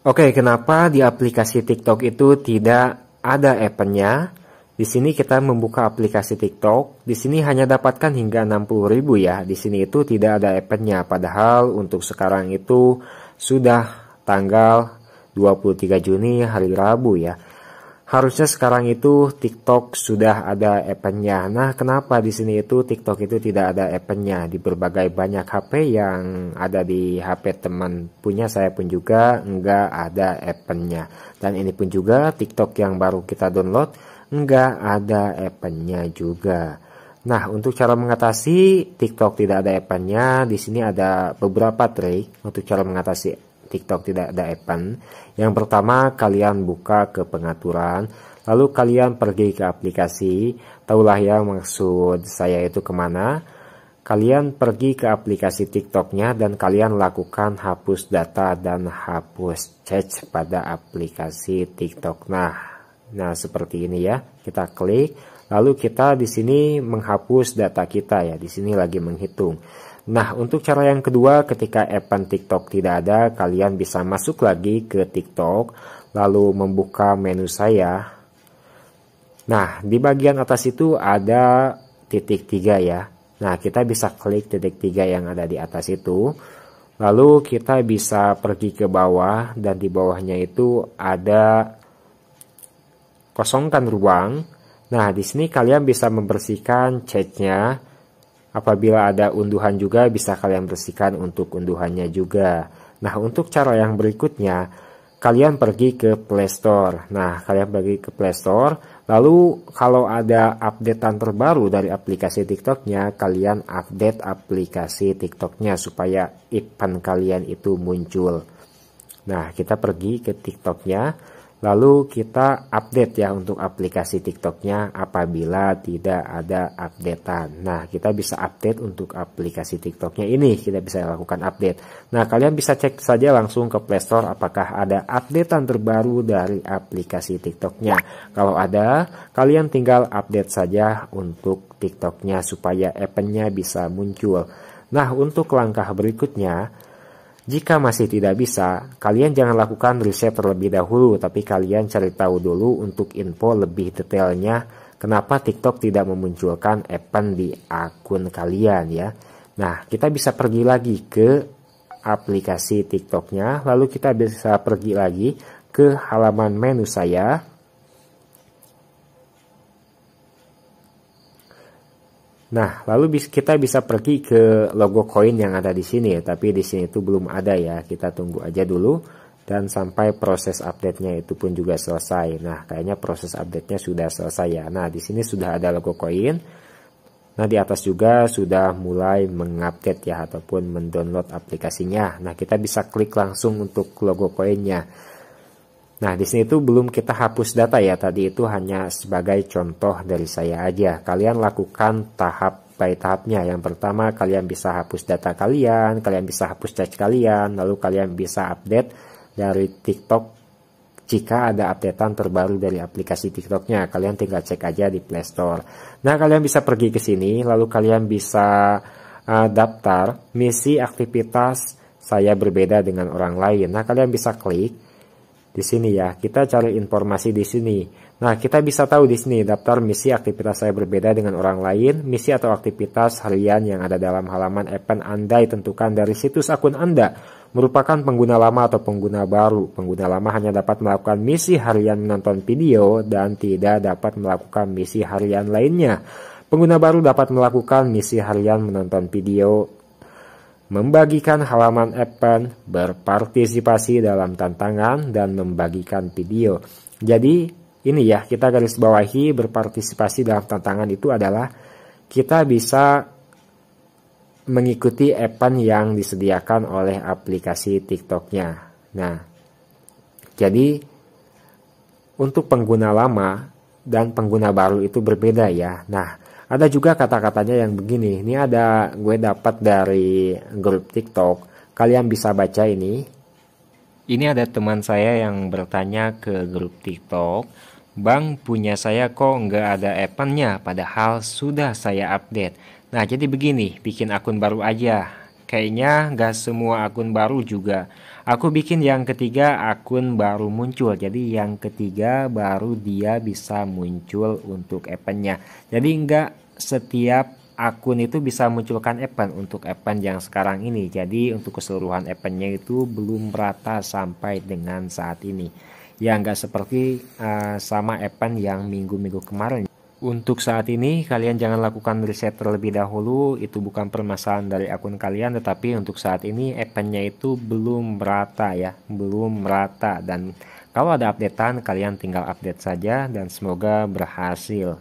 Oke, kenapa di aplikasi TikTok itu tidak ada app-nya? Di sini kita membuka aplikasi TikTok. Di sini hanya dapatkan hingga 60.000 ya. Di sini itu tidak ada app-nya. Padahal untuk sekarang itu sudah tanggal 23 Juni hari Rabu ya. Harusnya sekarang itu TikTok sudah ada app-nya. Nah, kenapa di sini itu TikTok itu tidak ada app-nya? Di berbagai banyak HP yang ada di HP teman punya saya pun juga enggak ada app-nya. Dan ini pun juga TikTok yang baru kita download enggak ada app-nya juga. Nah, untuk cara mengatasi TikTok tidak ada app-nya, di sini ada beberapa trik untuk cara mengatasi TikTok tidak ada app-an. Yang pertama, kalian buka ke pengaturan, lalu kalian pergi ke aplikasi. Tahulah ya maksud saya itu kemana. Kalian pergi ke aplikasi TikToknya dan kalian lakukan hapus data dan hapus chat pada aplikasi TikTok. Nah seperti ini ya. Kita klik, lalu kita di sini menghapus data kita ya. Di sini lagi menghitung. Nah, untuk cara yang kedua, ketika app TikTok tidak ada, kalian bisa masuk lagi ke TikTok, lalu membuka menu saya. Nah, di bagian atas itu ada titik 3 ya. Nah, kita bisa klik titik 3 yang ada di atas itu. Lalu kita bisa pergi ke bawah, dan di bawahnya itu ada kosongkan ruang. Nah, di sini kalian bisa membersihkan chatnya. Apabila ada unduhan juga bisa kalian bersihkan untuk unduhannya juga. Nah, untuk cara yang berikutnya, kalian pergi ke Play Store. Nah, kalian pergi ke Play Store, lalu kalau ada updatean terbaru dari aplikasi TikToknya, kalian update aplikasi TikToknya supaya iklan kalian itu muncul. Nah, kita pergi ke TikToknya. Lalu kita update ya untuk aplikasi TikToknya apabila tidak ada updatean. Nah, kita bisa update untuk aplikasi TikToknya ini. Kita bisa lakukan update. Nah, kalian bisa cek saja langsung ke Play Store apakah ada updatean terbaru dari aplikasi TikToknya. Kalau ada, kalian tinggal update saja untuk TikToknya supaya app-nya bisa muncul. Nah, untuk langkah berikutnya, jika masih tidak bisa, kalian jangan lakukan riset terlebih dahulu, tapi kalian cari tahu dulu untuk info lebih detailnya kenapa TikTok tidak memunculkan app-an di akun kalian ya. Nah, kita bisa pergi lagi ke aplikasi TikToknya, lalu kita bisa pergi lagi ke halaman menu saya. Nah, lalu kita bisa pergi ke logo koin yang ada di sini, tapi di sini itu belum ada ya. Kita tunggu aja dulu dan sampai proses update-nya itu pun juga selesai. Nah, kayaknya proses update-nya sudah selesai ya. Nah, di sini sudah ada logo koin. Nah, di atas juga sudah mulai mengupdate ya ataupun mendownload aplikasinya. Nah, kita bisa klik langsung untuk logo koinnya. Nah, di sini itu belum kita hapus data ya. Tadi itu hanya sebagai contoh dari saya aja. Kalian lakukan tahap by tahapnya. Yang pertama, kalian bisa hapus data kalian bisa hapus chat kalian, lalu kalian bisa update dari TikTok jika ada updatean terbaru dari aplikasi TikToknya. Kalian tinggal cek aja di Play Store. Nah, kalian bisa pergi ke sini, lalu kalian bisa daftar misi aktivitas saya berbeda dengan orang lain. Nah, kalian bisa klik di sini ya, kita cari informasi di sini. Nah, kita bisa tahu di sini daftar misi aktivitas saya berbeda dengan orang lain, misi atau aktivitas harian yang ada dalam halaman app Anda ditentukan dari situs akun Anda. Merupakan pengguna lama atau pengguna baru. Pengguna lama hanya dapat melakukan misi harian menonton video dan tidak dapat melakukan misi harian lainnya. Pengguna baru dapat melakukan misi harian menonton video, membagikan halaman app, berpartisipasi dalam tantangan, dan membagikan video. Jadi ini ya, kita garis bawahi berpartisipasi dalam tantangan itu adalah kita bisa mengikuti app yang disediakan oleh aplikasi TikToknya. Nah, jadi untuk pengguna lama dan pengguna baru itu berbeda ya. Nah, ada juga kata-katanya yang begini. Ini ada gue dapat dari grup TikTok. Kalian bisa baca ini. Ini ada teman saya yang bertanya ke grup TikTok. Bang, punya saya kok nggak ada app-nya padahal sudah saya update. Nah, jadi begini, bikin akun baru aja. Kayaknya nggak semua akun baru juga Aku bikin yang ketiga akun baru muncul. Jadi yang ketiga baru dia bisa muncul untuk eventnya. Jadi enggak setiap akun itu bisa munculkan event untuk event yang sekarang ini. Jadi untuk keseluruhan eventnya itu belum rata sampai dengan saat ini. Ya enggak seperti sama event yang minggu-minggu kemarin. Untuk saat ini kalian jangan lakukan riset terlebih dahulu, itu bukan permasalahan dari akun kalian, tetapi untuk saat ini eventnya itu belum merata ya, belum merata, dan kalau ada updatean kalian tinggal update saja dan semoga berhasil.